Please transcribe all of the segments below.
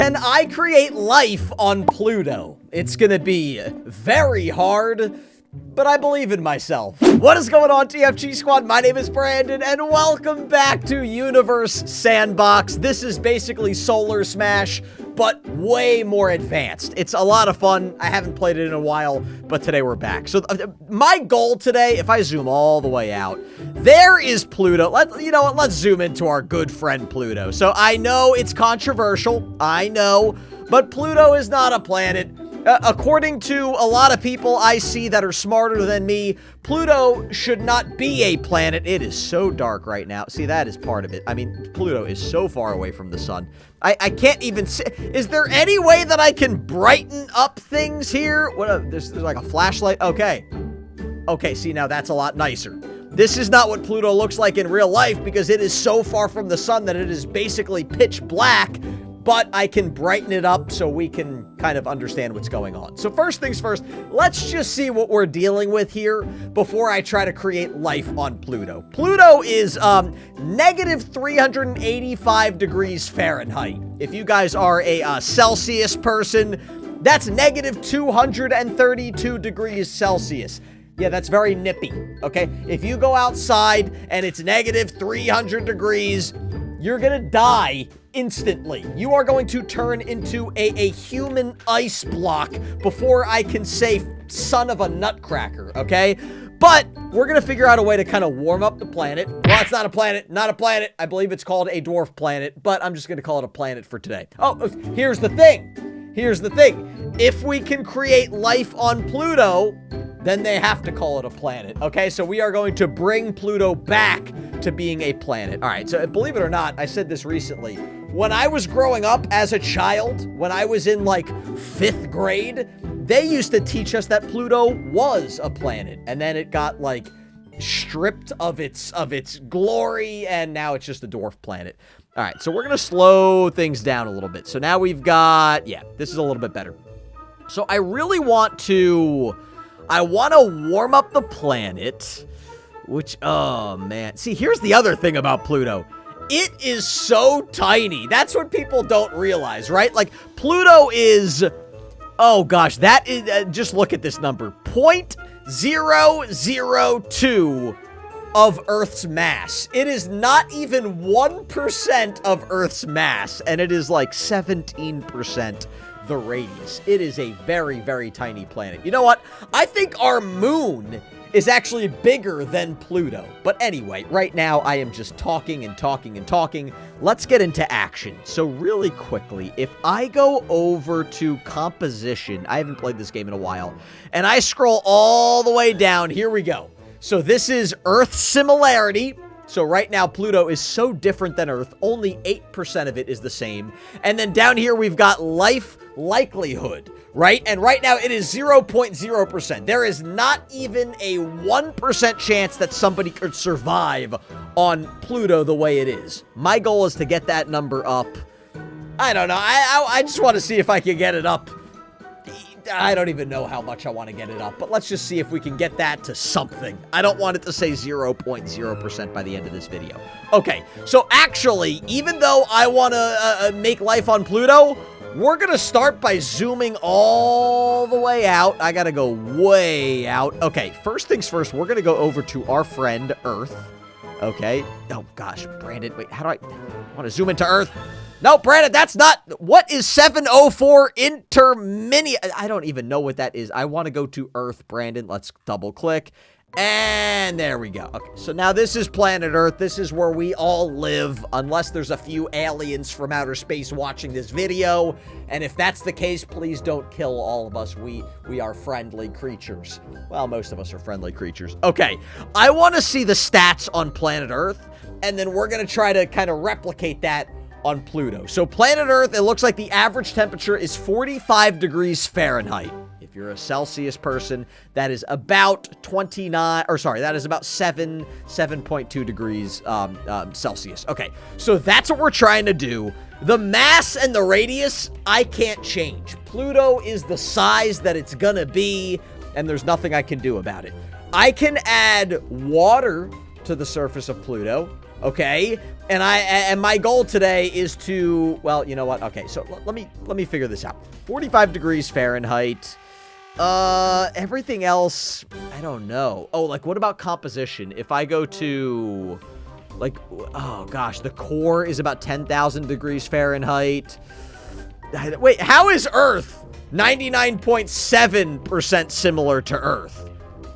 Can I create life on Pluto? It's gonna be very hard, but I believe in myself. What is going on, TFG Squad? My name is Brandon, and welcome back to Universe Sandbox. This is basically Solar Smash, but way more advanced. It's a lot of fun. I haven't played it in a while, but today we're back. So my goal today, if I zoom all the way out, there is Pluto. Let's zoom into our good friend Pluto. So I know it's controversial, I know, but Pluto is not a planet. According to a lot of people I see that are smarter than me, Pluto should not be a planet. It is so dark right now. See, that is part of it. I mean, Pluto is so far away from the sun. I can't even see. Is there any way that I can brighten up things here? There's like a flashlight. Okay. Okay, see, now that's a lot nicer. This is not what Pluto looks like in real life because it is so far from the sun that it is basically pitch black. But I can brighten it up so we can kind of understand what's going on. So first things first, let's just see what we're dealing with here before I try to create life on Pluto. Pluto is negative 385 degrees Fahrenheit. If you guys are a Celsius person, that's negative 232 degrees Celsius. Yeah, that's very nippy, okay? If you go outside and it's negative 300 degrees, you're gonna die instantly. You are going to turn into a human ice block before I can say son of a nutcracker, okay? But we're gonna figure out a way to kind of warm up the planet. Well, it's not a planet, not a planet. I believe it's called a dwarf planet, but I'm just gonna call it a planet for today. Oh, here's the thing. Here's the thing. If we can create life on Pluto, then they have to call it a planet, okay? So we are going to bring Pluto back to being a planet. All right, so believe it or not, I said this recently. When I was growing up as a child, when I was in like 5th grade, they used to teach us that Pluto was a planet. And then it got like stripped of its glory, and now it's just a dwarf planet. All right, so we're gonna slow things down a little bit. So now we've got, yeah, this is a little bit better. So I really want to warm up the planet, which, oh man. See, here's the other thing about Pluto. It is so tiny. That's what people don't realize, right? Like, Pluto is, oh gosh, that is, just look at this number. 0.002 of Earth's mass. It is not even 1% of Earth's mass, and it is like 17% the radius. It is a very, very tiny planet. You know what? I think our moon is actually bigger than Pluto. But anyway, right now I am just talking and talking and talking. Let's get into action. So really quickly, if I go over to composition, I haven't played this game in a while, and I scroll all the way down, here we go. So this is Earth similarity. So right now, Pluto is so different than Earth, only 8% of it is the same. And then down here, we've got life likelihood, right? And right now, it is 0.0%. There is not even a 1% chance that somebody could survive on Pluto the way it is. My goal is to get that number up. I don't know. I just want to see if I can get it up. I don't even know how much I want to get it up, but let's just see if we can get that to something. I don't want it to say 0.0% by the end of this video. Okay, so actually, even though I want to make life on Pluto, we're going to start by zooming all the way out. I got to go way out. Okay, first things first, we're going to go over to our friend Earth. Okay. Oh, gosh, Brandon, wait, how do I want to zoom into Earth? No, Brandon, that's not. What is 704 intermini? I don't even know what that is. I want to go to Earth, Brandon. Let's double click. And there we go. Okay, so now this is planet Earth. This is where we all live, unless there's a few aliens from outer space watching this video. And if that's the case, please don't kill all of us. We are friendly creatures. Well, most of us are friendly creatures. Okay, I want to see the stats on planet Earth, and then we're going to try to kind of replicate that on Pluto. So planet Earth, it looks like the average temperature is 45 degrees Fahrenheit. If you're a Celsius person, that is about 7.2 degrees Celsius. Okay, so that's what we're trying to do. The mass and the radius, I can't change. Pluto is the size that it's gonna be, and there's nothing I can do about it. I can add water to the surface of Pluto. okay? And my goal today is to, well, you know what? Okay, so let me figure this out. 45 degrees Fahrenheit. Everything else, I don't know. Oh, like, what about composition? If I go to, like, oh gosh, the core is about 10,000 degrees Fahrenheit. Wait, how is Earth 99.7% similar to Earth?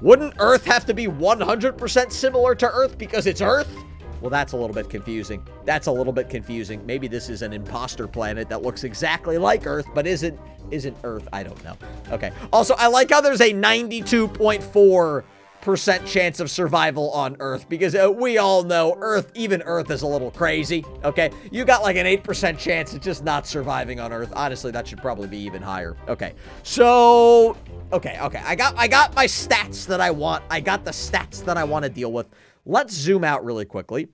Wouldn't Earth have to be 100% similar to Earth because it's Earth? Well, that's a little bit confusing. That's a little bit confusing. Maybe this is an imposter planet that looks exactly like Earth, but isn't Earth. I don't know. Okay. Also, I like how there's a 92.4% chance of survival on Earth, because we all know Earth, even Earth is a little crazy. Okay. You got like an 8% chance of just not surviving on Earth. Honestly, that should probably be even higher. Okay. So, okay. I got my stats that I want. I got the stats that I want to deal with. Let's zoom out really quickly.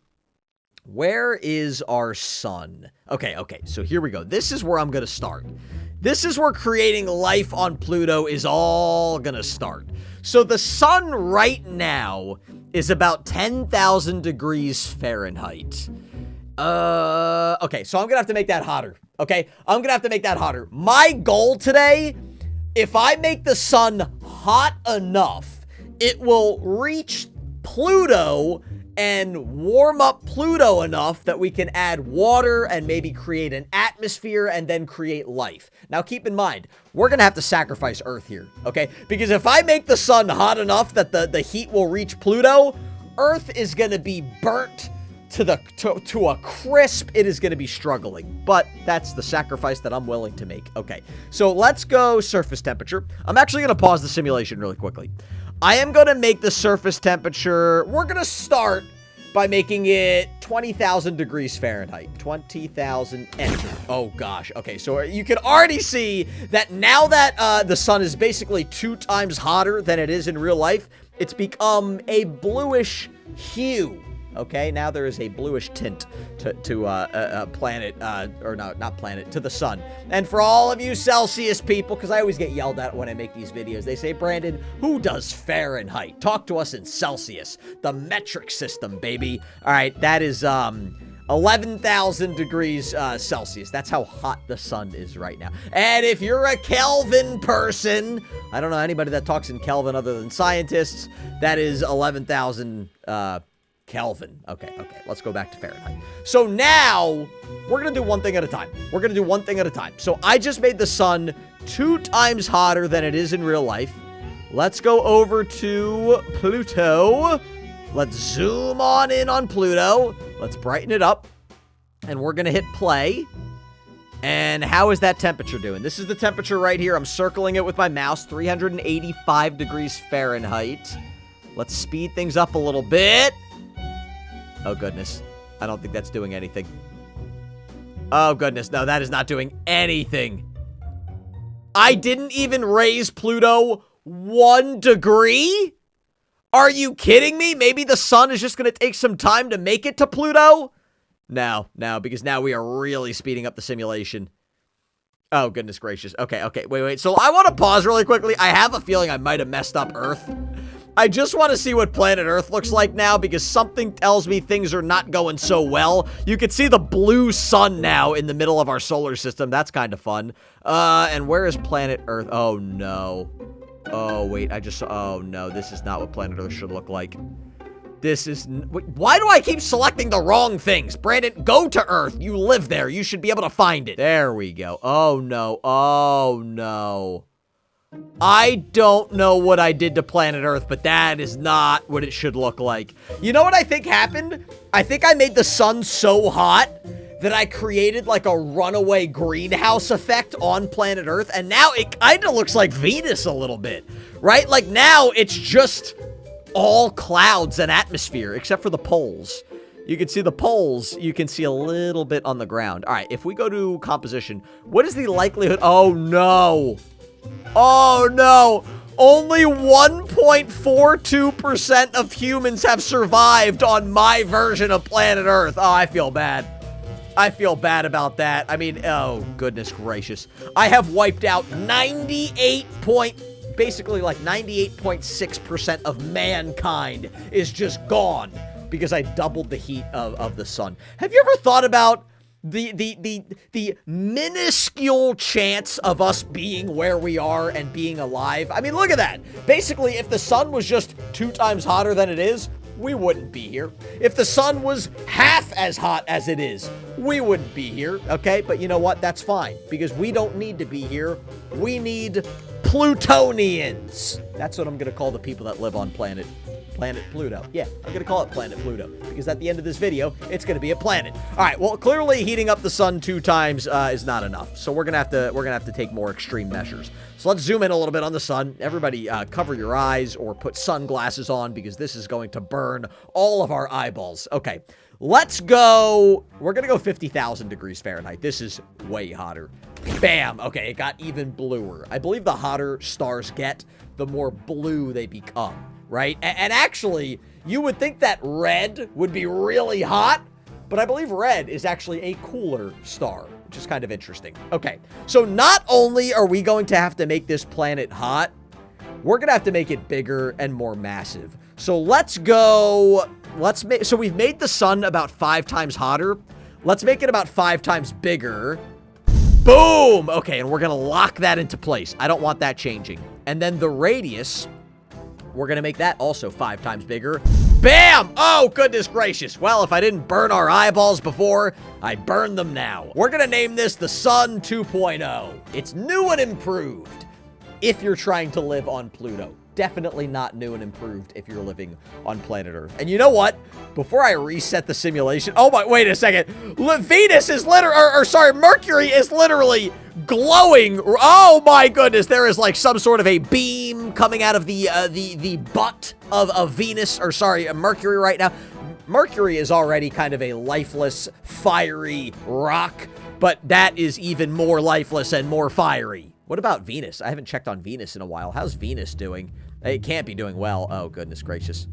Where is our sun? Okay, so here we go. This is where I'm going to start. This is where creating life on Pluto is all going to start. So the sun right now is about 10,000 degrees Fahrenheit. Okay, so I'm going to have to make that hotter. Okay, I'm going to have to make that hotter. My goal today, if I make the sun hot enough, it will reach Pluto and warm up Pluto enough that we can add water and maybe create an atmosphere and then create life. Now, keep in mind, we're going to have to sacrifice Earth here, okay? Because if I make the sun hot enough that the heat will reach Pluto, Earth is going to be burnt to a crisp. It is going to be struggling, but that's the sacrifice that I'm willing to make. Okay, so let's go surface temperature. I'm actually going to pause the simulation really quickly. I am going to make the surface temperature, we're going to start by making it 20,000 degrees Fahrenheit. 20,000, enter. Oh gosh, okay, so you can already see that now that the sun is basically 2 times hotter than it is in real life, it's become a bluish hue. Okay, now there is a bluish tint to planet, or no, not planet, to the sun. And for all of you Celsius people, because I always get yelled at when I make these videos, they say, Brandon, who does Fahrenheit? Talk to us in Celsius. The metric system, baby. All right, that is 11,000 degrees Celsius. That's how hot the sun is right now. And if you're a Kelvin person, I don't know anybody that talks in Kelvin other than scientists, that is 11,000 Kelvin. Okay, let's go back to Fahrenheit. So now, we're going to do one thing at a time. So I just made the sun 2 times hotter than it is in real life. Let's go over to Pluto. Let's zoom on in on Pluto. Let's brighten it up. And we're going to hit play. And how is that temperature doing? This is the temperature right here. I'm circling it with my mouse. 385 degrees Fahrenheit. Let's speed things up a little bit. Oh, goodness. I don't think that's doing anything. Oh, goodness. No, that is not doing anything. I didn't even raise Pluto 1 degree? Are you kidding me? Maybe the sun is just going to take some time to make it to Pluto? No, because now we are really speeding up the simulation. Oh, goodness gracious. Okay, wait. So I want to pause really quickly. I have a feeling I might have messed up Earth. I just want to see what planet Earth looks like now, because something tells me things are not going so well. You can see the blue sun now in the middle of our solar system. That's kind of fun. And where is planet Earth? Oh, no. Oh, wait, oh, no, this is not what planet Earth should look like. Why do I keep selecting the wrong things? Brandon, go to Earth. You live there. You should be able to find it. There we go. Oh, no. I don't know what I did to planet Earth, but that is not what it should look like. You know what I think happened? I think I made the sun so hot that I created like a runaway greenhouse effect on planet Earth, and now it kind of looks like Venus a little bit, right? Like now it's just all clouds and atmosphere, except for the poles. You can see the poles, you can see a little bit on the ground. All right, if we go to composition, what is the likelihood? Oh, no. Oh, no. Only 1.42% of humans have survived on my version of planet Earth. Oh, I feel bad. I feel bad about that. I mean, oh, goodness gracious. I have wiped out basically like 98.6% of mankind is just gone. because I doubled the heat of the sun. Have you ever thought about the minuscule chance of us being where we are and being alive? I mean, look at that. Basically, if the sun was just 2 times hotter than it is, we wouldn't be here. If the sun was half as hot as it is, we wouldn't be here, okay? But you know what? That's fine, because we don't need to be here. We need Plutonians. That's what I'm going to call the people that live on planet Pluto. Yeah, I'm gonna call it planet Pluto, because at the end of this video, it's gonna be a planet. All right, well, clearly heating up the sun 2 times is not enough, so we're gonna have to take more extreme measures. So let's zoom in a little bit on the sun. Everybody, cover your eyes or put sunglasses on, because this is going to burn all of our eyeballs. Okay, let's go. We're gonna go 50,000 degrees Fahrenheit. This is way hotter. Bam. Okay, it got even bluer. I believe the hotter stars get, the more blue they become. Right? And actually, you would think that red would be really hot, but I believe red is actually a cooler star, which is kind of interesting. Okay, so not only are we going to have to make this planet hot, we're going to have to make it bigger and more massive. So let's go, so we've made the sun about 5 times hotter. Let's make it about 5 times bigger. Boom! Okay, and we're going to lock that into place. I don't want that changing. And then the radius, we're going to make that also 5 times bigger. Bam! Oh, goodness gracious. Well, if I didn't burn our eyeballs before, I burn them now. We're going to name this the Sun 2.0. It's new and improved if you're trying to live on Pluto. Definitely not new and improved if you're living on planet Earth. And you know what? Before I reset the simulation... Oh, my... Wait a second. Venus is literally... Mercury is literally glowing. Oh, my goodness. There is, like, some sort of a beam coming out of the butt of Venus... Mercury right now. Mercury is already kind of a lifeless, fiery rock. But that is even more lifeless and more fiery. What about Venus? I haven't checked on Venus in a while. How's Venus doing? It can't be doing well. Oh, goodness gracious.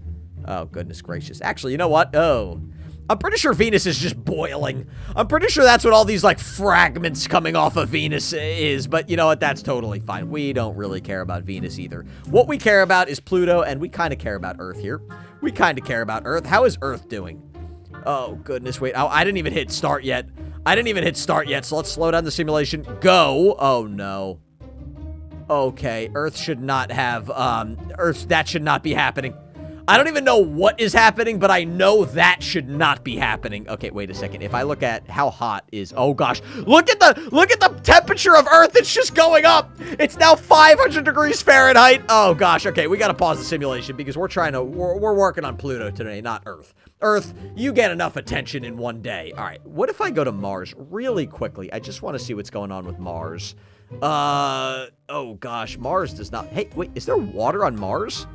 Oh, goodness gracious. Actually, you know what? Oh, I'm pretty sure Venus is just boiling. I'm pretty sure that's what all these, like, fragments coming off of Venus is. But you know what? That's totally fine. We don't really care about Venus either. What we care about is Pluto, and we kind of care about Earth here. We kind of care about Earth. How is Earth doing? Oh, goodness. Wait. Oh, I didn't even hit start yet. So let's slow down the simulation. Go. Oh, no. Okay, Earth should not have, that should not be happening. I don't even know what is happening, but I know that should not be happening. Okay, wait a second. If I look at how hot is, oh gosh, look at the temperature of Earth. It's just going up. It's now 500 degrees Fahrenheit. Oh gosh, okay, we gotta pause the simulation because we're working on Pluto today, not Earth. Earth, you get enough attention in one day. All right, what if I go to Mars really quickly? I just want to see what's going on with Mars. Oh gosh, Mars does not... Hey, wait, is there water on Mars?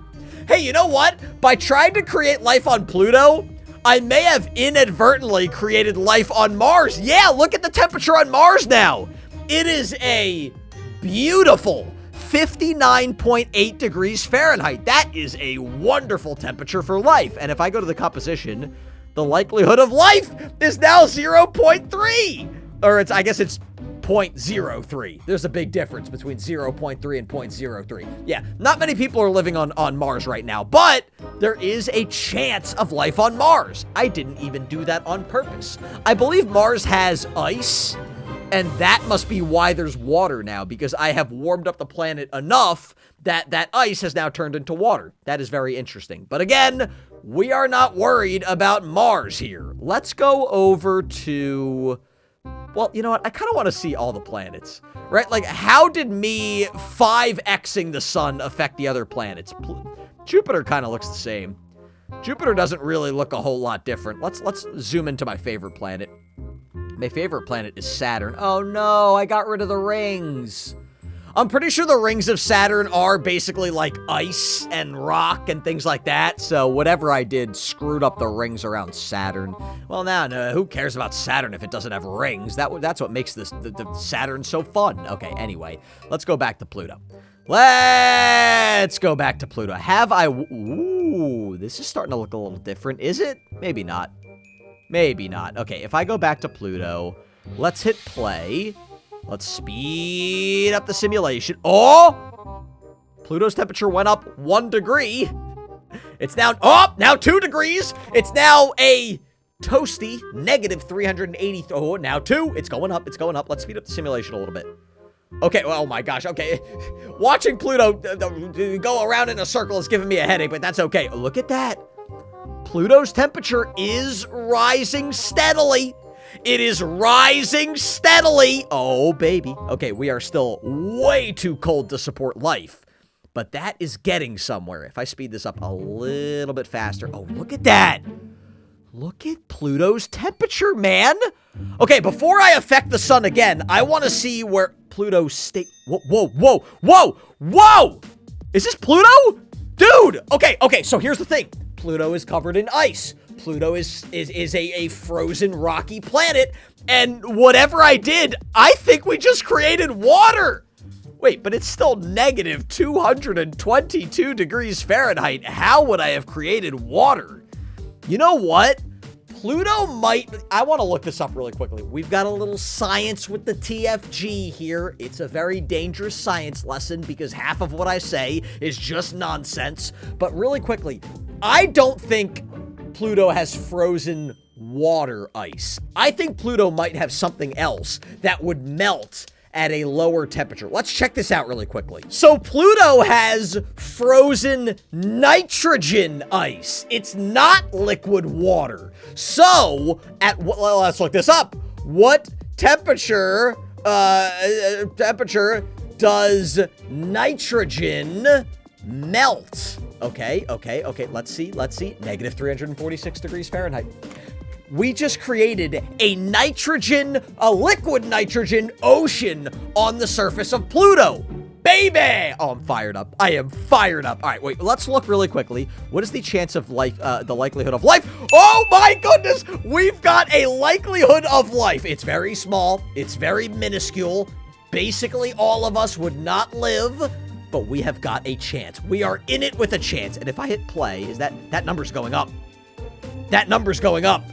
Hey, you know what? By trying to create life on Pluto, I may have inadvertently created life on Mars. Yeah, look at the temperature on Mars now. It is a beautiful 59.8 degrees Fahrenheit. That is a wonderful temperature for life. And if I go to the composition, the likelihood of life is now 0.3. Or I guess it's 0.03. There's a big difference between 0.3 and 0.03. Yeah, not many people are living on Mars right now, but there is a chance of life on Mars. I didn't even do that on purpose. I believe Mars has ice, and that must be why there's water now, because I have warmed up the planet enough that that ice has now turned into water. That is very interesting. But again, we are not worried about Mars here. Let's go over to... Well, you know what? I kind of want to see all the planets, right? Like, how did me 5xing the sun affect the other planets? Jupiter kind of looks the same. Jupiter doesn't really look a whole lot different. Let's zoom into my favorite planet. My favorite planet is Saturn. Oh no, I got rid of the rings. I'm pretty sure the rings of Saturn are basically like ice and rock and things like that. So whatever I did screwed up the rings around Saturn. Well, now, no, who cares about Saturn if it doesn't have rings? That's what makes the Saturn so fun. Okay, anyway, let's go back to Pluto. Let's go back to Pluto. Ooh, this is starting to look a little different. Is it? Maybe not. Maybe not. Okay, if I go back to Pluto, let's hit play. Let's speed up the simulation. Oh! Pluto's temperature went up 1 degree. It's now, oh, now 2 degrees. It's now a toasty -380. Oh, now 2. It's going up. It's going up. Let's speed up the simulation a little bit. Okay, oh my gosh, okay. Watching Pluto go around in a circle is giving me a headache, but that's okay. Look at that. Pluto's temperature is rising steadily. It is rising steadily. Oh, baby. Okay, we are still way too cold to support life, but that is getting somewhere. If I speed this up a little bit faster. Oh, look at that. Look at Pluto's temperature, man. Okay, before I affect the sun again, I want to see where Pluto stay. Whoa, whoa, whoa, whoa, whoa! Is this Pluto? Dude! Okay, so here's the thing. Pluto is covered in ice. Pluto is a frozen rocky planet, and whatever I did, I think we just created water. Wait, but it's still -222 degrees Fahrenheit. How would I have created water? You know what? Pluto might... I want to look this up really quickly. We've got a little science with the TFG here. It's a very dangerous science lesson because half of what I say is just nonsense. But really quickly, I don't think Pluto has frozen water ice. I think Pluto might have something else that would melt at a lower temperature. Let's check this out really quickly. So Pluto has frozen nitrogen ice. It's not liquid water. So well, let's look this up. What temperature does nitrogen melt? Okay. Let's see. -346 degrees Fahrenheit. We just created a liquid nitrogen ocean on the surface of Pluto. Baby! Oh, I'm fired up. I am fired up. All right, wait, let's look really quickly. What is the chance of life, the likelihood of life? Oh my goodness! We've got a likelihood of life. It's very small. It's very minuscule. Basically, all of us would not live, but we have got a chance. We are in it with a chance. And if I hit play, is that number's going up. That number's going up.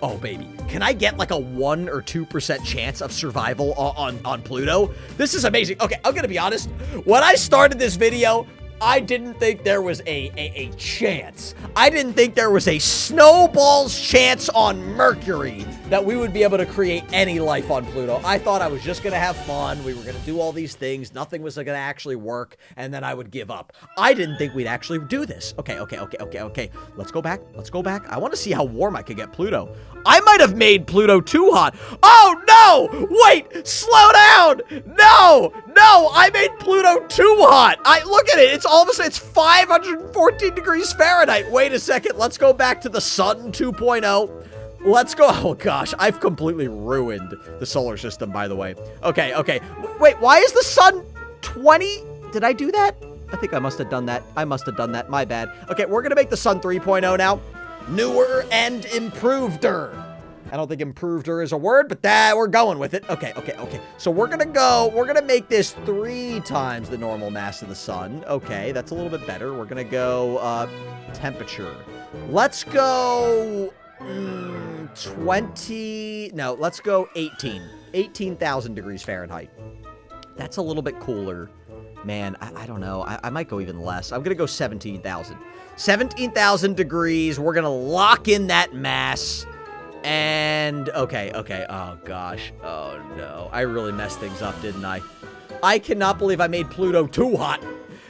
Oh, baby. Can I get like a 1 or 2% chance of survival on Pluto? This is amazing. Okay, I'm gonna be honest. When I started this video, I didn't think there was a chance. I didn't think there was a snowball's chance on Mercury that we would be able to create any life on Pluto. I thought I was just gonna have fun. We were gonna do all these things. Nothing was gonna actually work, and then I would give up. I didn't think we'd actually do this. Okay. Let's go back. I want to see how warm I could get Pluto. I might have made Pluto too hot. Oh, no! Wait! Slow down! No! I made Pluto too hot. Look at it. It's all of a sudden, it's 514 degrees Fahrenheit. Wait a second. Let's go back to the sun 2.0. Let's go. Oh, gosh. I've completely ruined the solar system, by the way. Okay. Wait, why is the sun 20? Did I do that? I think I must have done that. My bad. Okay, we're going to make the sun 3.0 now. Newer and improveder. I don't think improveder is a word, but we're going with it. Okay. So we're gonna make this 3 times the normal mass of the sun. Okay, that's a little bit better. We're gonna go, temperature. Let's go, 20, no, let's go 18,000 degrees Fahrenheit. That's a little bit cooler. Man, I don't know. I might go even less. I'm gonna go 17,000. 17,000 degrees. We're gonna lock in that mass. And, okay. Oh, gosh. Oh, no. I really messed things up, didn't I? I cannot believe I made Pluto too hot.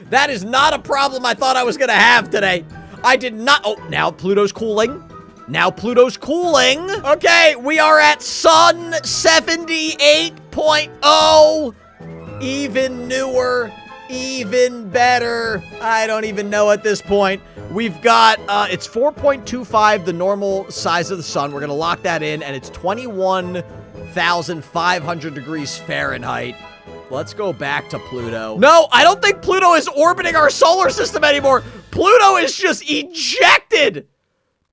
That is not a problem I thought I was gonna have today. I did not. Oh, now Pluto's cooling. Okay, we are at sun 78.0. Even newer, even better. I don't even know at this point. We've got, it's 4.25, the normal size of the sun. We're gonna lock that in, and it's 21,500 degrees Fahrenheit. Let's go back to Pluto. No, I don't think Pluto is orbiting our solar system anymore. Pluto is just ejected.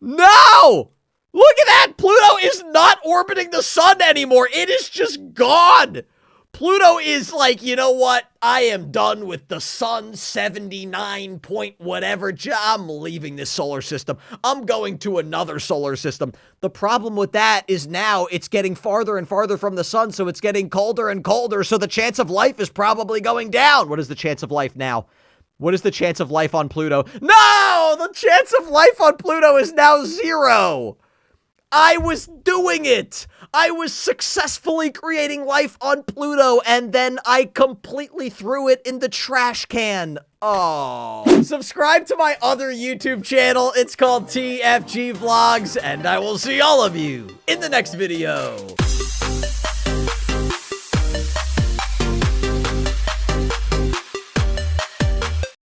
No! Look at that! Pluto is not orbiting the sun anymore. It is just gone. Pluto is like, you know what? I am done with the sun 79 point whatever. I'm leaving this solar system. I'm going to another solar system. The problem with that is now it's getting farther and farther from the sun, so it's getting colder and colder, so the chance of life is probably going down. What is the chance of life now? What is the chance of life on Pluto? No! The chance of life on Pluto is now 0. I was doing it! I was successfully creating life on Pluto, and then I completely threw it in the trash can. Oh. Subscribe to my other YouTube channel. It's called TFG Vlogs, and I will see all of you in the next video.